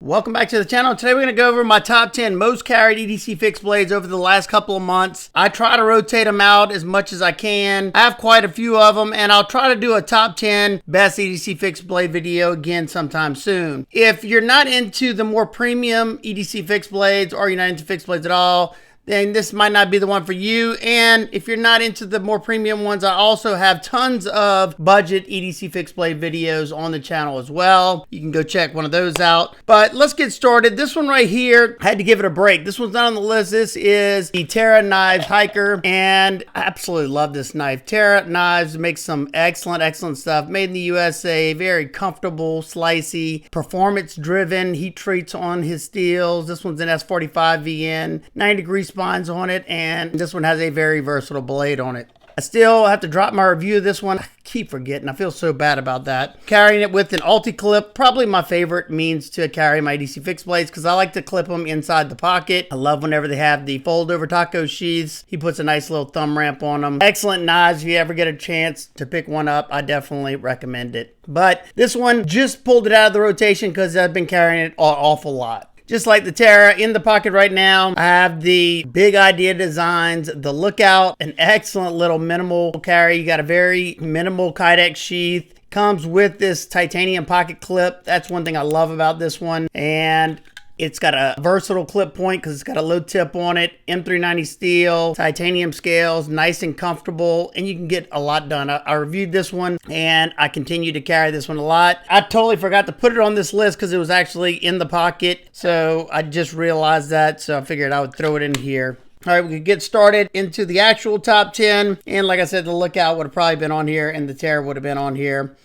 Welcome back to the channel. Today we're going to go over my top 10 most carried EDC fixed blades over the last couple of months. I try to rotate them out as much as I can. I have quite a few of them, and I'll try to do a top 10 best EDC fixed blade video again sometime soon. If you're not into the more premium EDC fixed blades, or you're not into fixed blades at all, then this might not be the one for you. And if you're not into the more premium ones, I also have tons of budget EDC fixed blade videos on the channel as well. You can go check one of those out. But let's get started. This one right here, I had to give it a break. This one's not on the list. This is the Terra Knives Hiker, and I absolutely love this knife. Terra Knives makes some excellent stuff. Made in the USA, very comfortable, slicey, performance driven, heat treats on his steels. This one's an S45 VN, 90-degree spines on it, and this one has a very versatile blade on it. I still have to drop my review of this one. I keep forgetting. I feel so bad about that. Carrying it with an UltiClip, probably my favorite means to carry my EDC fixed blades because I like to clip them inside the pocket. I love whenever they have the fold over taco sheaths. He puts a nice little thumb ramp on them. Excellent knives. If you ever get a chance to pick one up, I definitely recommend it. But this one just pulled it out of the rotation because I've been carrying it an awful lot. Just like the Terra, in the pocket right now, I have the Big Idea Designs, the Lookout, an excellent little minimal carry. You got a very minimal Kydex sheath. Comes with this titanium pocket clip. That's one thing I love about this one. And it's got a versatile clip point because it's got a low tip on it, M390 steel, titanium scales, nice and comfortable, and you can get a lot done. I reviewed this one, and I continue to carry this one a lot. I totally forgot to put it on this list because it was actually in the pocket, so I just realized that, so I figured I would throw it in here. All right, we could get started into the actual top 10, and like I said, the Lookout would have probably been on here, and the Terra would have been on here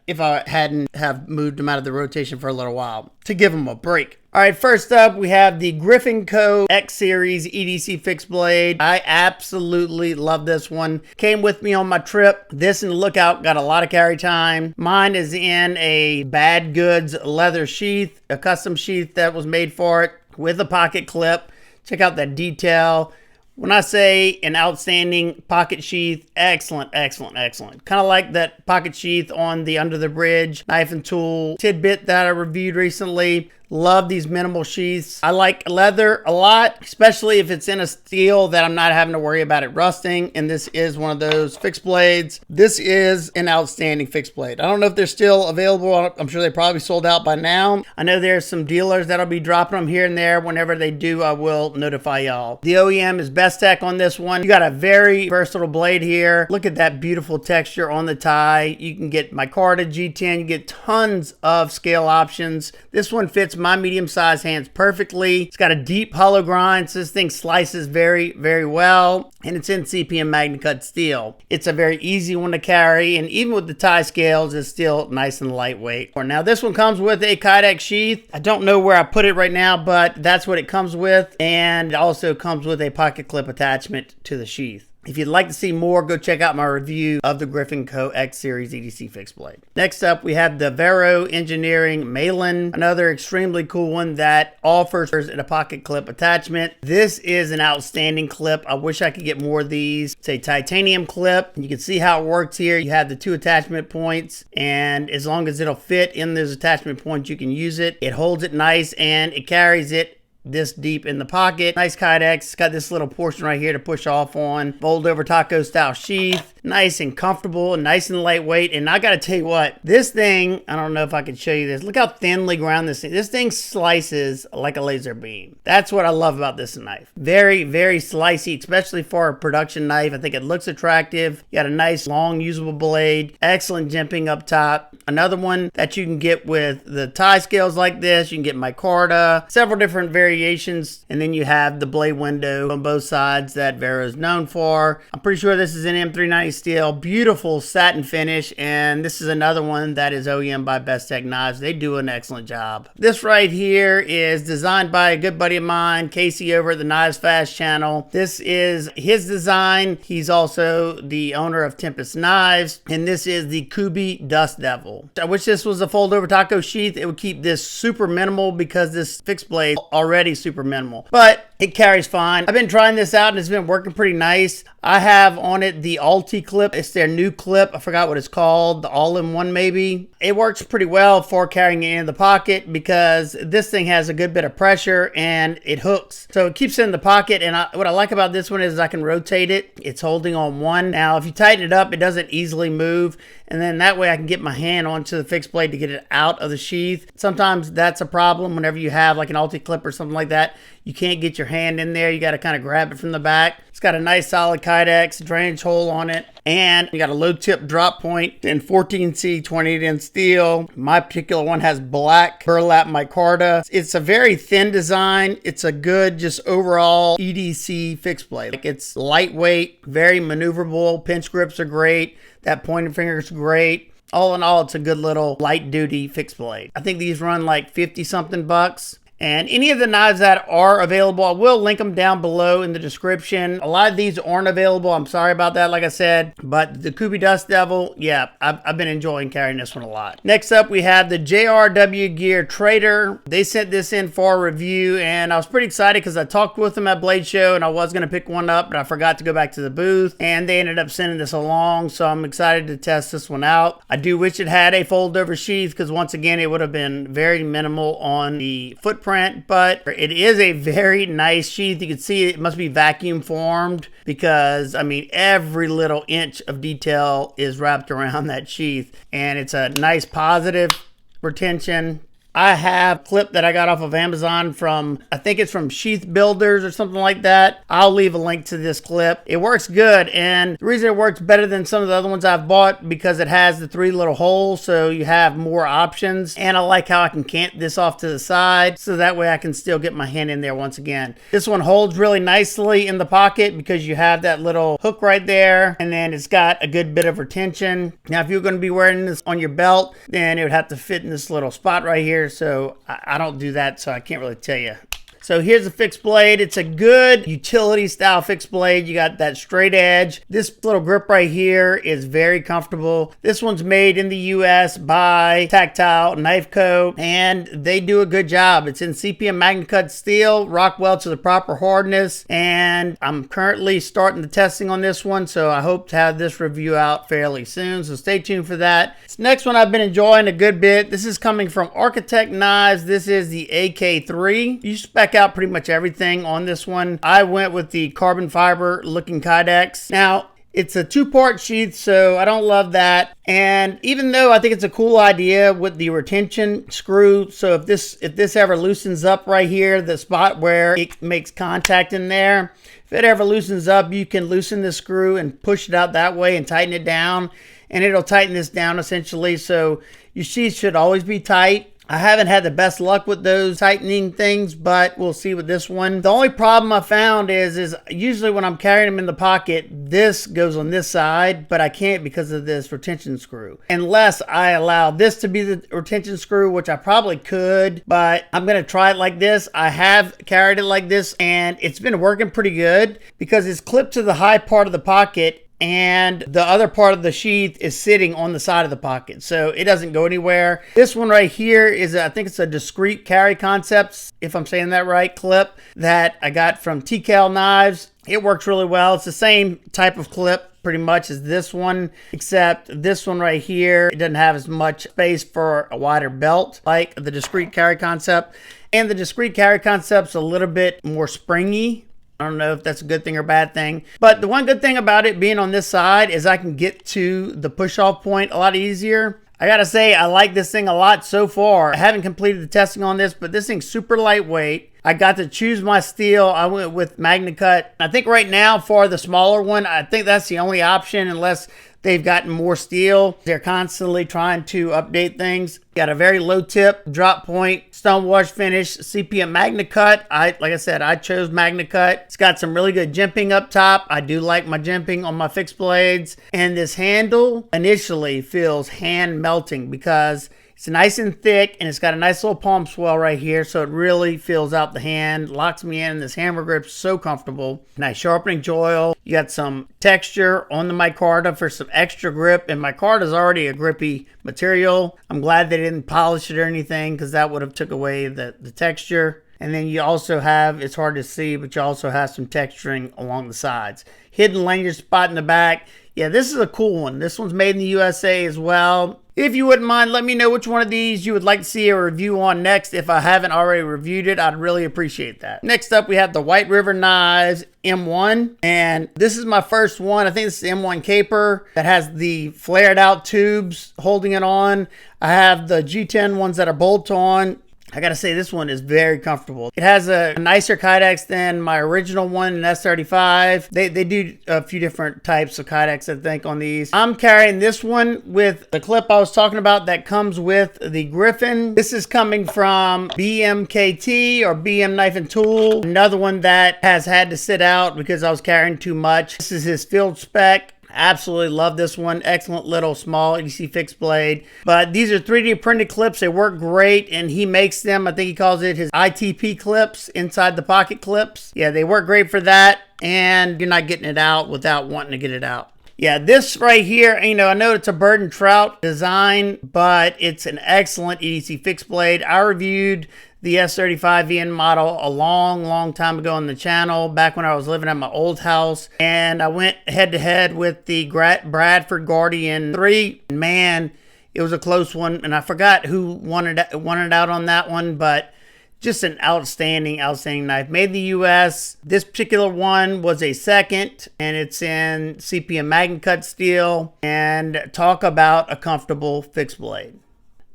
if I hadn't have moved them out of the rotation for a little while to give them a break. All right, first up, we have the Griffin Co. X Series EDC fixed blade. I absolutely love this one. Came with me on my trip. This and the Lookout got a lot of carry time. Mine is in a Bad Goods leather sheath, a custom sheath that was made for it with a pocket clip. Check out that detail. When I say an outstanding pocket sheath, excellent. Kind of like that pocket sheath on the Under the Bridge knife and tool tidbit that I reviewed recently. Love these minimal sheaths. I like leather a lot, especially if it's in a steel that I'm not having to worry about it rusting. And this is one of those fixed blades. This is an outstanding fixed blade. I don't know if they're still available. I'm sure they probably sold out by now. I know there's some dealers that'll be dropping them here and there. Whenever they do, I will notify y'all. The OEM is Bestech on this one. You got a very versatile blade here. Look at that beautiful texture on the tie. You can get micarta G10. You get tons of scale options. This one fits my medium-sized hands perfectly. It's got a deep hollow grind, so this thing slices very well, and it's in CPM MagnaCut steel. It's a very easy one to carry, and even with the tie scales, it's still nice and lightweight. Now, this one comes with a Kydex sheath. I don't know where I put it right now, but that's what it comes with, and it also comes with a pocket clip attachment to the sheath. If you'd like to see more, go check out my review of the Griffin Co. X Series EDC fixed blade. Next up, we have the Vero Engineering Myelin, another extremely cool one that offers a pocket clip attachment. This is an outstanding clip. I wish I could get more of these. It's a titanium clip. You can see how it works here. You have the two attachment points, and as long as it'll fit in those attachment points, you can use it. It holds it nice, and it carries it this deep in the pocket. Nice Kydex. It's got this little portion right here to push off on. Fold over taco style sheath. Nice and comfortable, nice and lightweight. And I gotta tell you what, this thing, I don't know if I can show you this. Look how thinly ground this thing. This thing slices like a laser beam. That's what I love about this knife. Very slicey, especially for a production knife. I think it looks attractive. You got a nice long usable blade. Excellent jimping up top. Another one that you can get with the tie scales like this. You can get micarta, several different variations. And then you have the blade window on both sides that Vero is known for. I'm pretty sure this is an M390 steel, beautiful satin finish, and this is another one that is OEM by Bestech Knives. They do an excellent job. This right here is designed by a good buddy of mine, Casey, over at the Knives Fast channel. This is his design. He's also the owner of Tempest Knives, and this is the Kubey Dust Devil. I wish this was a fold over taco sheath. It would keep this super minimal because this fixed blade already super minimal, but it carries fine. I've been trying this out and it's been working pretty nice. I have on it the UltiClip. It's their new clip. I forgot what it's called. The all-in-one maybe. It works pretty well for carrying it in the pocket because this thing has a good bit of pressure and it hooks. So it keeps it in the pocket, and what I like about this one is I can rotate it. It's holding on one. Now, if you tighten it up, it doesn't easily move, and then that way I can get my hand onto the fixed blade to get it out of the sheath. Sometimes that's a problem whenever you have like an UltiClip or something like that. You can't get your hand in there. You got to kind of grab it from the back. It's got a nice solid Kydex drainage hole on it. And you got a low tip drop point in 14C 28-inch steel. My particular one has black burlap micarta. It's a very thin design. It's a good just overall EDC fixed blade. Like, it's lightweight, very maneuverable. Pinch grips are great. That pointing finger is great. All in all, it's a good little light duty fixed blade. I think these run like 50 something bucks. And any of the knives that are available, I will link them down below in the description. A lot of these aren't available. I'm sorry about that, like I said. But the Kubey Dust Devil, yeah, I've been enjoying carrying this one a lot. Next up, we have the JRW Gear Traitor. They sent this in for a review, and I was pretty excited because I talked with them at Blade Show, and I was going to pick one up, but I forgot to go back to the booth. And they ended up sending this along, so I'm excited to test this one out. I do wish it had a fold-over sheath because, once again, it would have been very minimal on the footprint. But it is a very nice sheath. You can see it must be vacuum formed because, I mean, every little inch of detail is wrapped around that sheath, and it's a nice positive retention. I have a clip that I got off of Amazon from, I think it's from Sheath Builders or something like that. I'll leave a link to this clip. It works good, and the reason it works better than some of the other ones I've bought because it has the 3 little holes, so you have more options. And I like how I can cant this off to the side, so that way I can still get my hand in there once again. This one holds really nicely in the pocket because you have that little hook right there, and then it's got a good bit of retention. Now, if you're going to be wearing this on your belt, then it would have to fit in this little spot right here. So I don't do that, so I can't really tell you. So here's the fixed blade. It's a good utility style fixed blade. You got that straight edge. This little grip right here is very comfortable. This one's made in the US by Tactile Knife Co. and they do a good job. It's in CPM MagnaCut steel, Rockwell to the proper hardness, and I'm currently starting the testing on this one, so I hope to have this review out fairly soon, so stay tuned for that. This next one I've been enjoying a good bit. This is coming from Architect Knives. This is the AK3. You spec out pretty much everything on this one. I went with the carbon fiber looking Kydex. Now, it's a 2-part sheath, so I don't love that. And even though I think it's a cool idea with the retention screw, so if this ever loosens up right here, the spot where it makes contact in there, if it ever loosens up, you can loosen the screw and push it out that way and tighten it down, and it'll tighten this down essentially. So your sheath should always be tight. I haven't had the best luck with those tightening things, but we'll see with this one. The only problem I found is usually when I'm carrying them in the pocket, this goes on this side, but I can't because of this retention screw. Unless I allow this to be the retention screw, which I probably could, but I'm going to try it like this. I have carried it like this, and it's been working pretty good because it's clipped to the high part of the pocket, and the other part of the sheath is sitting on the side of the pocket, so it doesn't go anywhere. This one right here is, I think it's a discrete carry concepts, if I'm saying that right, clip that I got from TCal Knives. It works really well. It's the same type of clip pretty much as this one, except this one right here, it doesn't have as much space for a wider belt like the discrete carry concept, and the discrete carry concept's a little bit more springy. I don't know if that's a good thing or bad thing, but the one good thing about it being on this side is I can get to the push-off point a lot easier. I gotta say, I like this thing a lot so far. I haven't completed the testing on this, but this thing's super lightweight. I got to choose my steel. I went with MagnaCut. I think right now for the smaller one, I think that's the only option unless they've gotten more steel. They're constantly trying to update things. Got a very low tip, drop point, stone wash finish, CPM MagnaCut. Like I said, I chose MagnaCut. It's got some really good jimping up top. I do like my jimping on my fixed blades. And this handle initially feels hand melting because It's nice and thick, and it's got a nice little palm swell right here, so it really fills out the hand, locks me in. This hammer grip's so comfortable. Nice sharpening joil. You got some texture on the micarta for some extra grip, and micarta is already a grippy material. I'm glad they didn't polish it or anything, because that would have took away the texture. And then you also have, it's hard to see, but you also have some texturing along the sides. Hidden lanyard spot in the back. Yeah, this is a cool one. This one's made in the USA as well. If you wouldn't mind, let me know which one of these you would like to see a review on next. If I haven't already reviewed it, I'd really appreciate that. Next up, we have the White River Knives M1. And this is my first one. I think this is the M1 Caper that has the flared out tubes holding it on. I have the G10 ones that are bolt on. I gotta say, this one is very comfortable. It has a nicer kydex than my original one in S35. They do a few different types of kydex, I think, on these. I'm carrying this one with the clip I was talking about that comes with the Griffin. This is coming from BMKT or BM Knife and Tool. Another one that has had to sit out because I was carrying too much. This is his field spec. Absolutely love this one. Excellent little small EDC fixed blade. But these are 3D printed clips. They work great, and he makes them. I think he calls it his ITP clips, inside the pocket clips. Yeah, they work great for that, and you're not getting it out without wanting to get it out. Yeah, this right here, you know, I know it's a bird and trout design, but it's an excellent EDC fixed blade. I reviewed the S35VN model a long time ago on the channel, back when I was living at my old house, and I went head to head with the Bradford Guardian 3. Man, it was a close one, and I forgot who won it out on that one, but just an outstanding knife. Made in the US. This particular one was a second, and it's in CPM Magna Cut steel. And talk about a comfortable fixed blade.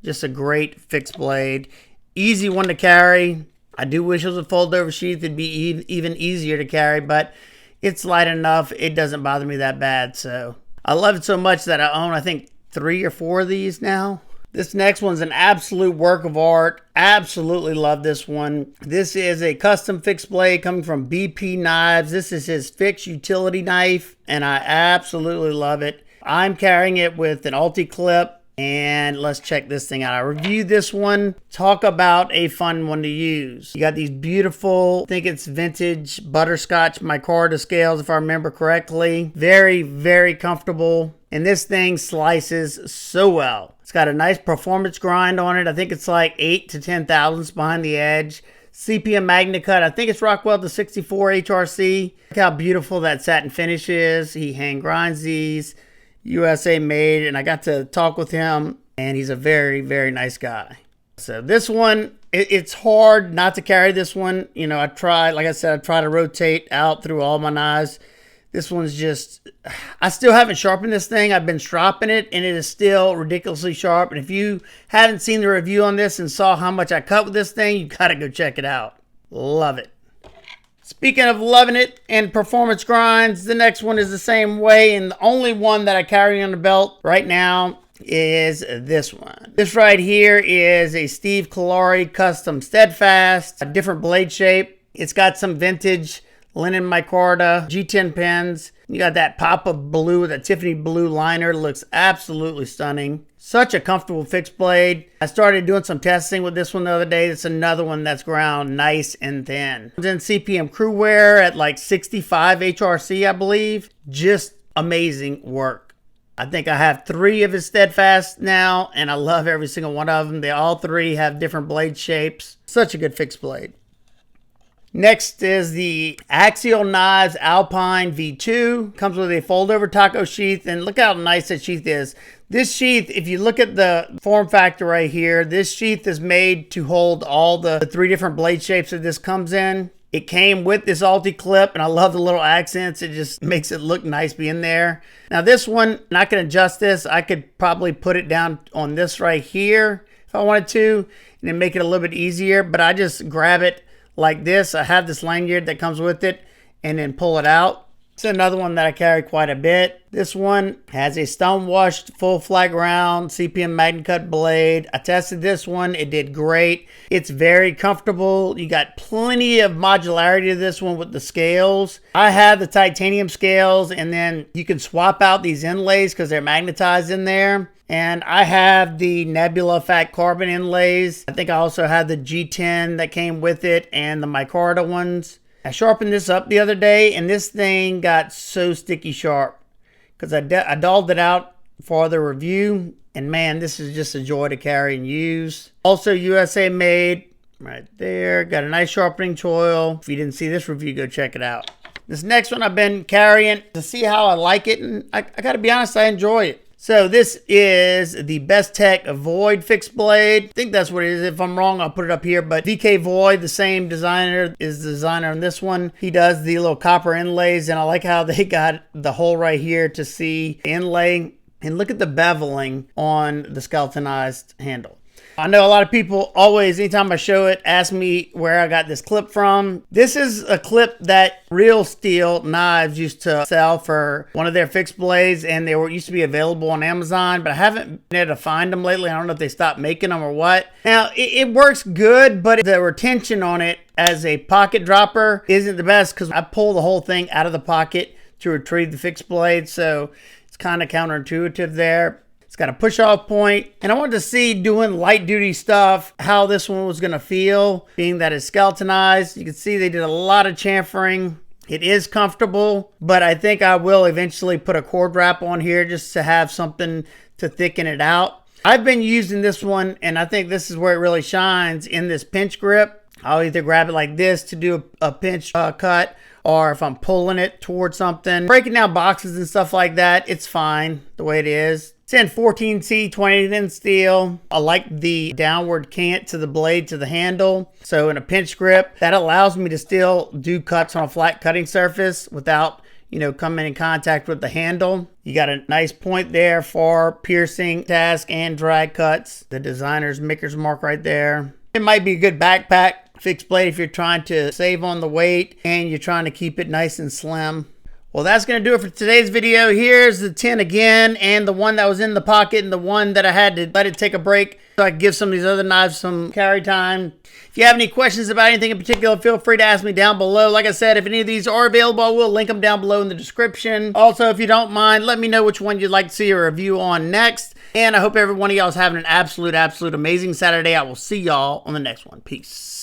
Just a great fixed blade. Easy one to carry. I do wish it was a fold over sheath. It'd be even easier to carry, but it's light enough. It doesn't bother me that bad. So I love it so much that I own, I think, 3 or 4 of these now. This next one's an absolute work of art. Absolutely love this one. This is a custom fixed blade coming from BP Knives. This is his fixed utility knife, and I absolutely love it. I'm carrying it with an UltiClip, and let's check this thing out. I reviewed this one. Talk about a fun one to use. You got these beautiful, I think it's vintage butterscotch micarta scales, if I remember correctly. Very comfortable. And this thing slices so well. It's got a nice performance grind on it. I think it's like 8 to 10 thousandths behind the edge. CPM Magna Cut. I think it's Rockwell to 64 HRC. Look how beautiful that satin finish is. He hand grinds these. USA made. And I got to talk with him. And he's a very nice guy. So this one, it's hard not to carry this one. You know, like I said, I try to rotate out through all my knives. This one's just, I still haven't sharpened this thing. I've been stropping it, and it is still ridiculously sharp. And if you haven't seen the review on this and saw how much I cut with this thing, you gotta go check it out. Love it. Speaking of loving it and performance grinds, the next one is the same way, and the only one that I carry on the belt right now is this one. This right here is a Steve Callari custom steadfast, a different blade shape. It's got some vintage linen micarta, G10 pins. You got that pop of blue, that Tiffany blue liner. Looks absolutely stunning. Such a comfortable fixed blade. I started doing some testing with this one the other day. It's another one that's ground nice and thin. It's in CPM crew wear at like 65 HRC, I believe. Just amazing work. I think I have 3 of his steadfast now, and I love every single one of them. They all 3 have different blade shapes. Such a good fixed blade. Next is the Axial Knives Alpine V2. Comes with a fold-over taco sheath, and look how nice that sheath is. This sheath, if you look at the form factor right here, this sheath is made to hold all the 3 different blade shapes that this comes in. It came with this UltiClip, and I love the little accents. It just makes it look nice being there. Now this one, I'm not going to adjust this. I could probably put it down on this right here if I wanted to, and then make it a little bit easier, but I just grab it like this. I have this lanyard that comes with it, and then pull it out. It's another one that I carry quite a bit. This one has a stone washed full flag round CPM Magna Cut blade. I tested this one. It did great. It's very comfortable. You got plenty of modularity to this one with the scales. I have the titanium scales, and then you can swap out these inlays because they're magnetized in there. And I have the Nebula Fat Carbon inlays. I think I also had the G10 that came with it and the micarta ones. I sharpened this up the other day and this thing got so sticky sharp because I dulled it out for the review. And man, this is just a joy to carry and use. Also USA made right there. Got a nice sharpening choil. If you didn't see this review, go check it out. This next one I've been carrying to see how I like it. And I gotta be honest, I enjoy it. So this is the Bestech Void fixed blade. I think that's what it is. If I'm wrong, I'll put it up here. But VK Void, the same designer, is the designer on this one. He does the little copper inlays, and I like how they got the hole right here to see inlay. And look at the beveling on the skeletonized handle. I know a lot of people always, anytime I show it, ask me where I got this clip from. This is a clip that Real Steel Knives used to sell for one of their fixed blades, and they used to be available on Amazon, but I haven't been able to find them lately. I don't know if they stopped making them or what. Now, it works good, but the retention on it as a pocket dropper isn't the best because I pull the whole thing out of the pocket to retrieve the fixed blade, so it's kind of counterintuitive there. It's got a push-off point, and I wanted to see, doing light-duty stuff, how this one was going to feel, being that it's skeletonized. You can see they did a lot of chamfering. It is comfortable, but I think I will eventually put a cord wrap on here just to have something to thicken it out. I've been using this one, and I think this is where it really shines, in this pinch grip. I'll either grab it like this to do a pinch cut, or if I'm pulling it towards something. Breaking down boxes and stuff like that, it's fine the way it is. It's in 14C 20 thin steel. I like the downward cant to the blade to the handle. So in a pinch grip, that allows me to still do cuts on a flat cutting surface without, coming in contact with the handle. You got a nice point there for piercing, task, and drag cuts. The designer's maker's mark right there. It might be a good backpack fixed blade if you're trying to save on the weight and you're trying to keep it nice and slim. Well, that's going to do it for today's video. Here's the 10 again, and the one that was in the pocket, and the one that I had to let it take a break so I could give some of these other knives some carry time. If you have any questions about anything in particular, feel free to ask me down below. Like I said, if any of these are available, I will link them down below in the description. Also, if you don't mind, let me know which one you'd like to see a review on next. And I hope every one of y'all is having an absolute amazing Saturday. I will see y'all on the next one. Peace.